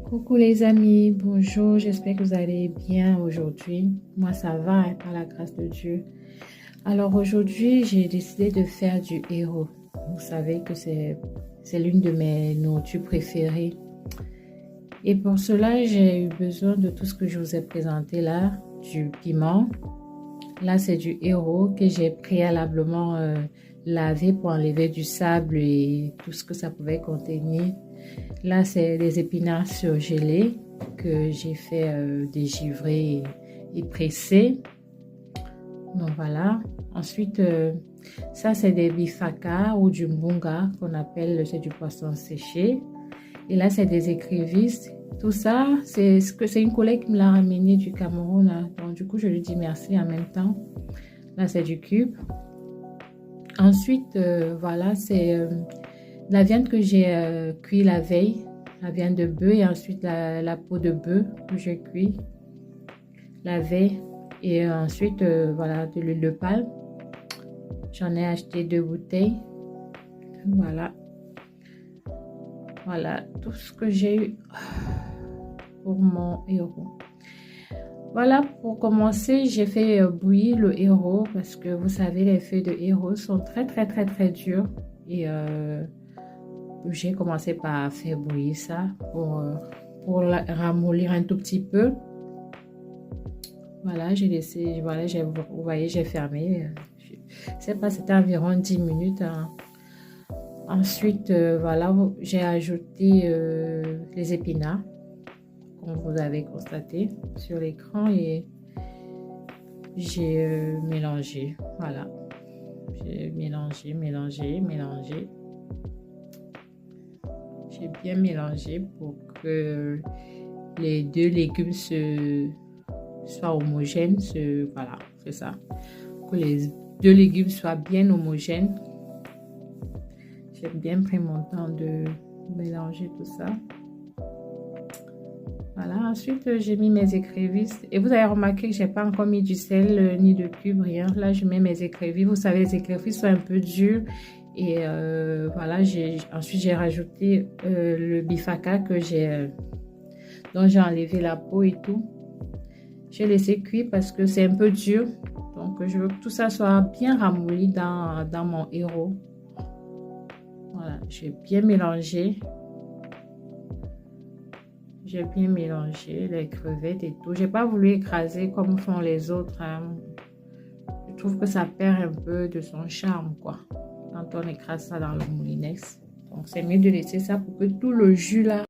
Coucou les amis, bonjour, j'espère que vous allez bien aujourd'hui. Moi ça va, hein, par la grâce de Dieu. Alors aujourd'hui, j'ai décidé de faire du héros. Vous savez que c'est l'une de mes nourritures préférées. Et pour cela, j'ai eu besoin de tout ce que je vous ai présenté là, du piment. Là, c'est du héros que j'ai préalablement lavé pour enlever du sable et tout ce que ça pouvait contenir. Là, c'est des épinards surgelés que j'ai fait dégivrer et presser. Donc voilà. Ensuite, ça c'est des bifaka ou du mbunga qu'on appelle, c'est du poisson séché. Et là, c'est des écrevisses. Tout ça, c'est une collègue qui me l'a ramené du Cameroun. Là. Donc du coup, je lui dis merci en même temps. Là, c'est du cube. Ensuite, voilà, c'est la viande que j'ai cuit la veille, la viande de bœuf et ensuite la peau de bœuf que j'ai cuit la veille. Et ensuite, voilà, de l'huile de palme. J'en ai acheté 2 bouteilles. Voilà. Voilà tout ce que j'ai eu pour mon héros. Voilà, pour commencer, j'ai fait bouillir le héros parce que vous savez, les feuilles de héros sont très dures. Et j'ai commencé par faire bouillir ça pour ramollir un tout petit peu. Voilà, j'ai laissé, voilà, vous voyez, j'ai fermé. Je sais pas, c'était environ 10 minutes. Hein. Ensuite, voilà, j'ai ajouté les épinards, comme vous avez constaté sur l'écran, et j'ai mélangé. Voilà, j'ai mélangé. J'ai bien mélangé pour que les deux légumes soient homogènes. Voilà, c'est ça. Que les deux légumes soient bien homogènes. J'ai bien pris mon temps de mélanger tout ça. Voilà, ensuite j'ai mis mes écrevisses. Et vous avez remarqué que j'ai pas encore mis du sel ni de cube, rien. Là, je mets mes écrevisses. Vous savez, les écrevisses sont un peu dures. Et voilà, ensuite j'ai rajouté le bifaka dont j'ai enlevé la peau et tout. J'ai laissé cuire parce que c'est un peu dur. Donc je veux que tout ça soit bien ramolli dans mon héros. Voilà, j'ai bien mélangé. J'ai bien mélangé les crevettes et tout. J'ai pas voulu écraser comme font les autres. Hein. Je trouve que ça perd un peu de son charme, quoi. Quand on écrase ça dans le moulinex. Donc c'est mieux de laisser ça pour que tout le jus là